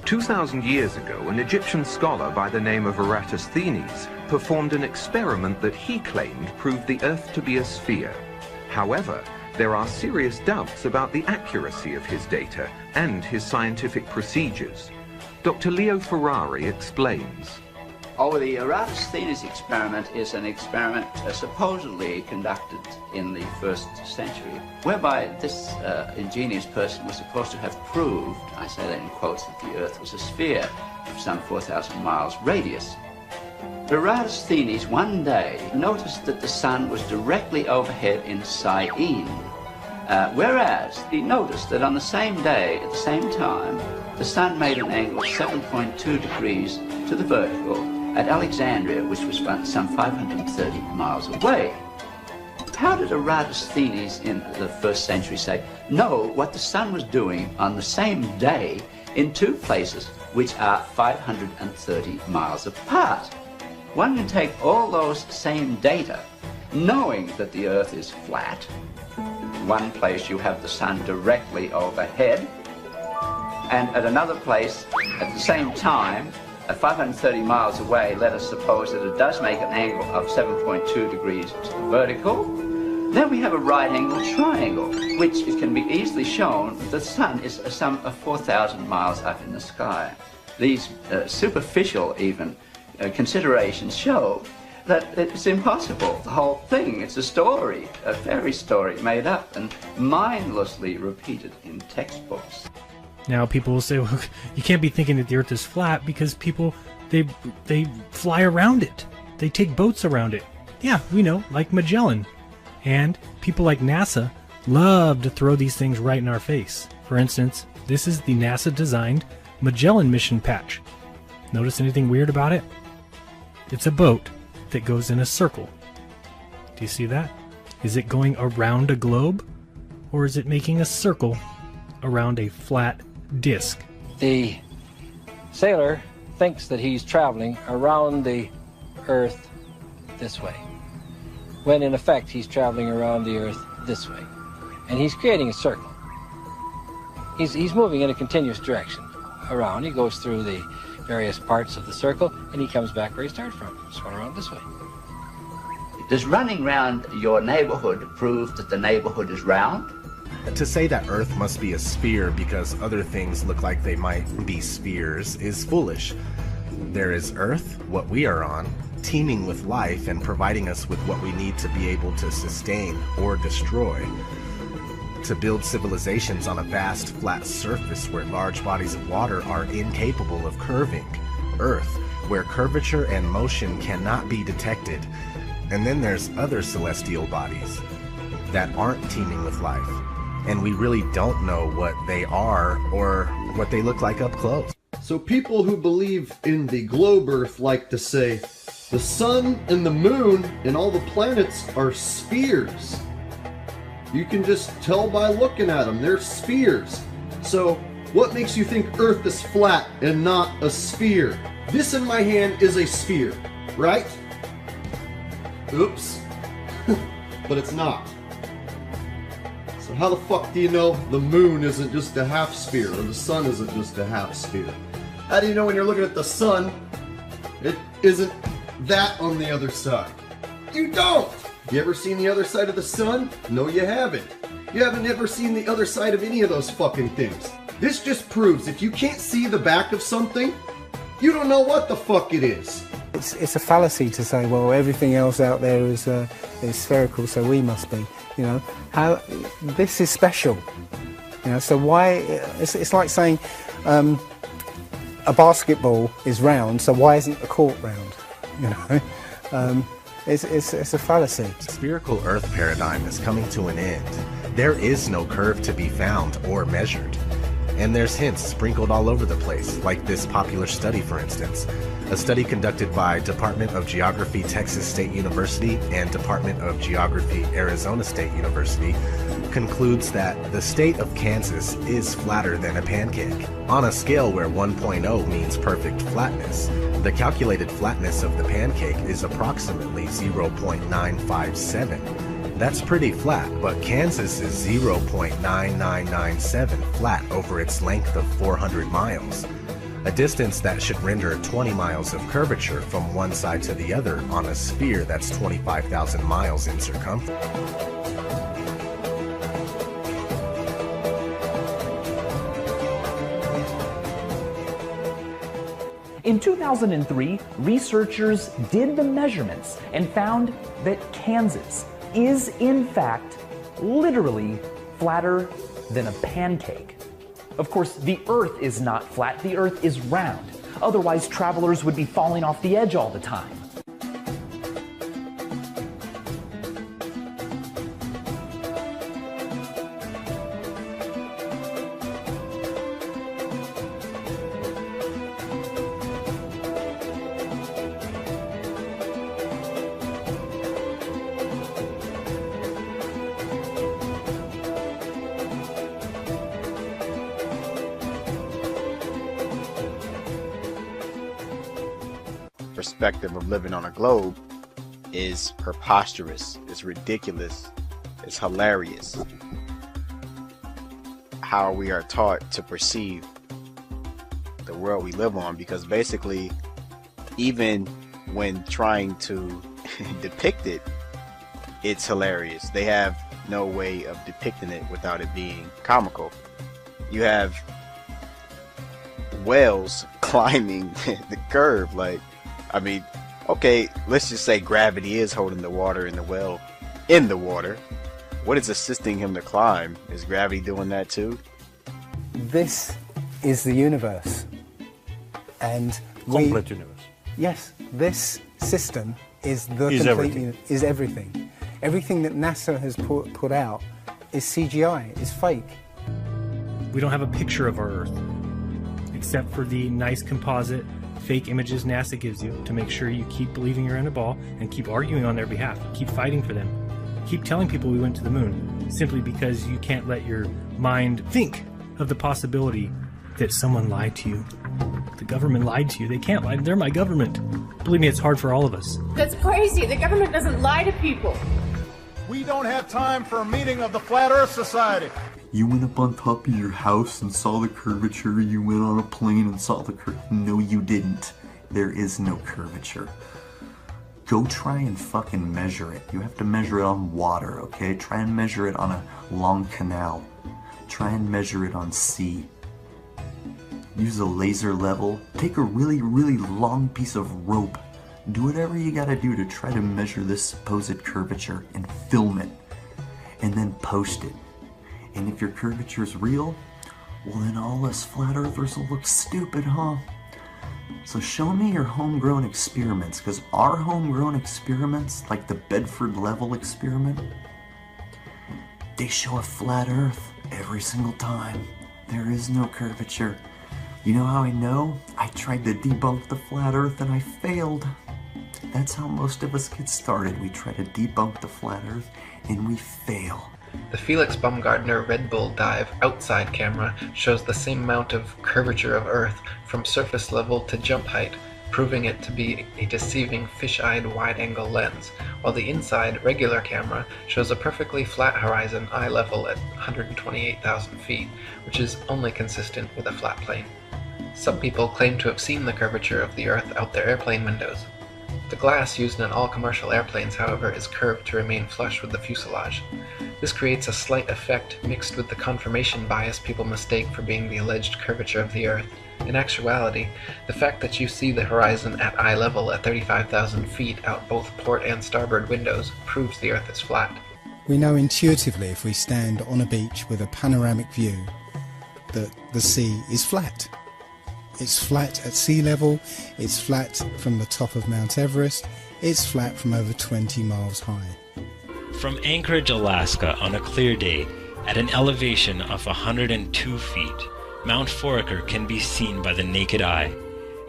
2,000 years ago, an Egyptian scholar by the name of Eratosthenes performed an experiment that he claimed proved the Earth to be a sphere. However, there are serious doubts about the accuracy of his data and his scientific procedures. Dr. Leo Ferrari explains. Oh, the Eratosthenes experiment is an experiment supposedly conducted in the 1st century, whereby this ingenious person was supposed to have proved, I say that in quotes, that the Earth was a sphere of some 4,000 miles radius. Eratosthenes one day noticed that the sun was directly overhead in Syene, whereas he noticed that on the same day, at the same time, the sun made an angle of 7.2 degrees to the vertical at Alexandria, which was some 530 miles away. How did Eratosthenes in the 1st century know what the sun was doing on the same day in two places which are 530 miles apart? One can take all those same data, knowing that the Earth is flat. In one place you have the sun directly overhead, and at another place, at the same time, at 530 miles away, let us suppose that it does make an angle of 7.2 degrees to the vertical. Then we have a right-angled triangle, which it can be easily shown that the sun is some 4,000 miles up in the sky. These superficial, even, considerations show that it's impossible. The whole thing, it's a story, a fairy story made up and mindlessly repeated in textbooks. Now people will say, well, you can't be thinking that the Earth is flat because people, they fly around it. They take boats around it. Yeah, we know, like Magellan. And people like NASA love to throw these things right in our face. For instance, this is the NASA-designed Magellan mission patch. Notice anything weird about it? It's a boat that goes in a circle. Do you see that? Is it going around a globe? Or is it making a circle around a flat disc? The sailor thinks that he's traveling around the Earth this way, when in effect he's traveling around the Earth this way. And he's creating a circle. He's moving in a continuous direction around. He goes through the various parts of the circle, and he comes back where he started from. He's going around this way. Does running round your neighborhood prove that the neighborhood is round? To say that Earth must be a sphere because other things look like they might be spheres is foolish. There is Earth, what we are on, teeming with life and providing us with what we need to be able to sustain or destroy. To build civilizations on a vast flat surface where large bodies of water are incapable of curving. Earth, where curvature and motion cannot be detected. And then there's other celestial bodies that aren't teeming with life. And we really don't know what they are or what they look like up close. So people who believe in the globe Earth like to say, the sun and the moon and all the planets are spheres. You can just tell by looking at them, they're spheres. So what makes you think Earth is flat and not a sphere? This in my hand is a sphere, right? Oops. But it's not. So how the fuck do you know the moon isn't just a half sphere or the sun isn't just a half sphere? How do you know when you're looking at the sun, it isn't that on the other side? You don't! You ever seen the other side of the sun? No, you haven't. You haven't ever seen the other side of any of those fucking things. This just proves if you can't see the back of something, you don't know what the fuck it is. It's a fallacy to say, well, everything else out there is spherical, so we must be. You know, how this is special. You know, so why? It's like saying a basketball is round, so why isn't the court round? You know, it's a fallacy. Spherical Earth paradigm is coming to an end. There is no curve to be found or measured. And there's hints sprinkled all over the place, like this popular study, for instance. A study conducted by Department of Geography, Texas State University, and Department of Geography, Arizona State University, concludes that the state of Kansas is flatter than a pancake. On a scale where 1.0 means perfect flatness, the calculated flatness of the pancake is approximately 0.957. That's pretty flat, but Kansas is 0.9997 flat over its length of 400 miles. a distance that should render 20 miles of curvature from one side to the other on a sphere that's 25,000 miles in circumference. In 2003, researchers did the measurements and found that Kansas is in fact literally flatter than a pancake. Of course, the Earth is not flat, the Earth is round. Otherwise, travelers would be falling off the edge all the time. Perspective of living on a globe is preposterous, it's ridiculous, it's hilarious. How we are taught to perceive the world we live on, because basically, even when trying to depict it, it's hilarious. They have no way of depicting it without it being comical. You have whales climbing the curve, like, I mean, okay, let's just say gravity is holding the water and the whale in the water. What is assisting him to climb? Is gravity doing that too? This is the universe. And complete universe. Yes, this system is Is everything. Everything that NASA has put out is CGI, is fake. We don't have a picture of our Earth, except for the nice composite fake images NASA gives you to make sure you keep believing you're in a ball and keep arguing on their behalf, keep fighting for them, keep telling people we went to the moon, simply because you can't let your mind think of the possibility that someone lied to you. The government lied to you. They can't lie. They're my government. Believe me, it's hard for all of us. That's crazy. The government doesn't lie to people. We don't have time for a meeting of the Flat Earth Society. You went up on top of your house and saw the curvature. You went on a plane and saw the curvature. No, you didn't. There is no curvature. Go try and fucking measure it. You have to measure it on water, okay? Try and measure it on a long canal. Try and measure it on sea. Use a laser level. Take a really, really long piece of rope. Do whatever you gotta do to try to measure this supposed curvature and film it. And then post it. And if your curvature is real, well then all us flat earthers will look stupid, huh? So show me your homegrown experiments, because our homegrown experiments, like the Bedford level experiment, they show a flat earth every single time. There is no curvature. You know how I know? I tried to debunk the flat earth and I failed. That's how most of us get started. We try to debunk the flat earth and we fail. The Felix Baumgartner Red Bull Dive outside camera shows the same amount of curvature of Earth from surface level to jump height, proving it to be a deceiving fish-eyed wide-angle lens, while the inside regular camera shows a perfectly flat horizon eye level at 128,000 feet, which is only consistent with a flat plane. Some people claim to have seen the curvature of the Earth out their airplane windows. The glass used in all commercial airplanes, however, is curved to remain flush with the fuselage. This creates a slight effect mixed with the confirmation bias people mistake for being the alleged curvature of the Earth. In actuality, the fact that you see the horizon at eye level at 35,000 feet out both port and starboard windows proves the Earth is flat. We know intuitively if we stand on a beach with a panoramic view that the sea is flat. It's flat at sea level, it's flat from the top of Mount Everest, it's flat from over 20 miles high. From Anchorage, Alaska, on a clear day, at an elevation of 102 feet, Mount Foraker can be seen by the naked eye.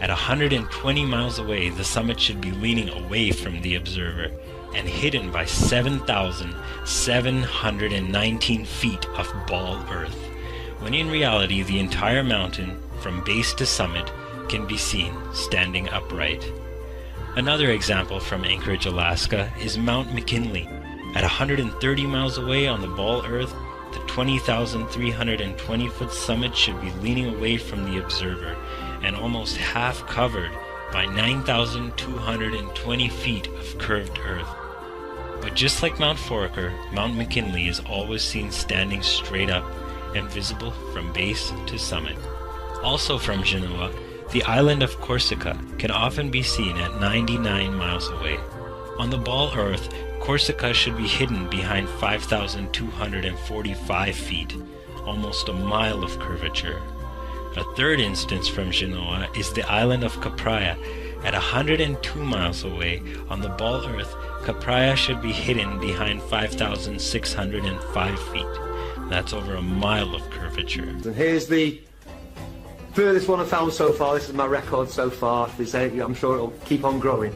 At 120 miles away, the summit should be leaning away from the observer and hidden by 7,719 feet of ball earth, when in reality the entire mountain, from base to summit, can be seen standing upright. Another example from Anchorage, Alaska is Mount McKinley. At 130 miles away on the ball earth, the 20,320 foot summit should be leaning away from the observer, and almost half covered by 9,220 feet of curved earth. But just like Mount Foraker, Mount McKinley is always seen standing straight up and visible from base to summit. Also from Genoa, the island of Corsica can often be seen at 99 miles away. On the ball Earth, Corsica should be hidden behind 5,245 feet, almost a mile of curvature. A third instance from Genoa is the island of Capraia. At 102 miles away, on the ball Earth, Capraia should be hidden behind 5,605 feet. That's over a mile of curvature. And here's the furthest one I've found so far. This is my record so far. I'm sure it'll keep on growing.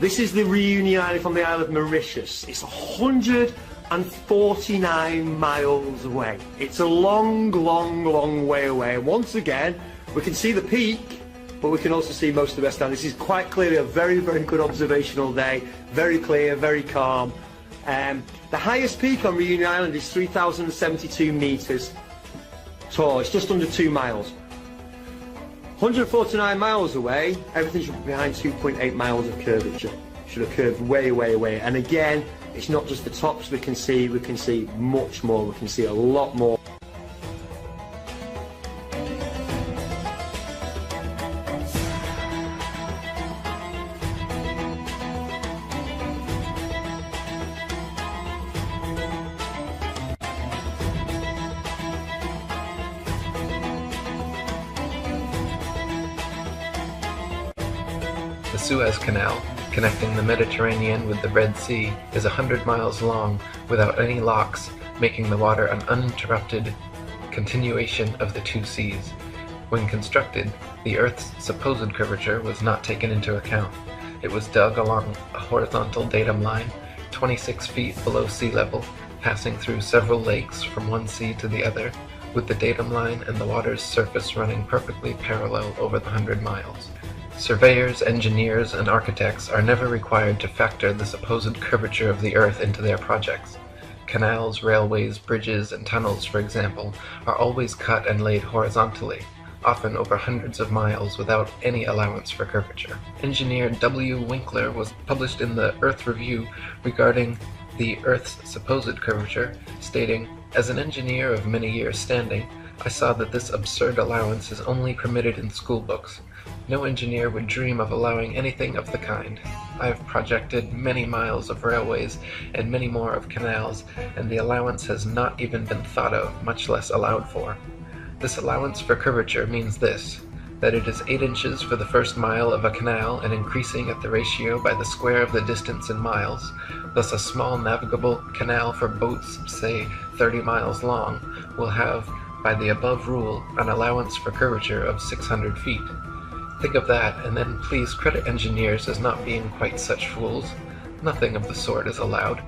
This is the Reunion Island from the Isle of Mauritius. It's 149 miles away. It's a long, long, long way away. And once again, we can see the peak, but we can also see most of the West End. This is quite clearly a very, very good observational day. Very clear, very calm. The highest peak on Reunion Island is 3,072 metres tall. It's just under 2 miles. 149 miles away, everything should be behind 2.8 miles of curvature. Should have curved way, way away. And again, it's not just the tops we can see much more, we can see a lot more. The Suez Canal, connecting the Mediterranean with the Red Sea, is 100 miles long without any locks, making the water an uninterrupted continuation of the two seas. When constructed, the Earth's supposed curvature was not taken into account. It was dug along a horizontal datum line, 26 feet below sea level, passing through several lakes from one sea to the other, with the datum line and the water's surface running perfectly parallel over the 100 miles. Surveyors, engineers, and architects are never required to factor the supposed curvature of the Earth into their projects. Canals, railways, bridges, and tunnels, for example, are always cut and laid horizontally, often over hundreds of miles without any allowance for curvature. Engineer W. Winkler was published in the Earth Review regarding the Earth's supposed curvature, stating, "As an engineer of many years' standing, I saw that this absurd allowance is only permitted in school books. No engineer would dream of allowing anything of the kind. I have projected many miles of railways and many more of canals, and the allowance has not even been thought of, much less allowed for. This allowance for curvature means this, that it is 8 inches for the first mile of a canal and increasing at the ratio by the square of the distance in miles. Thus a small navigable canal for boats, say 30 miles long, will have, by the above rule, an allowance for curvature of 600 feet. Think of that, and then please credit engineers as not being quite such fools. Nothing of the sort is allowed."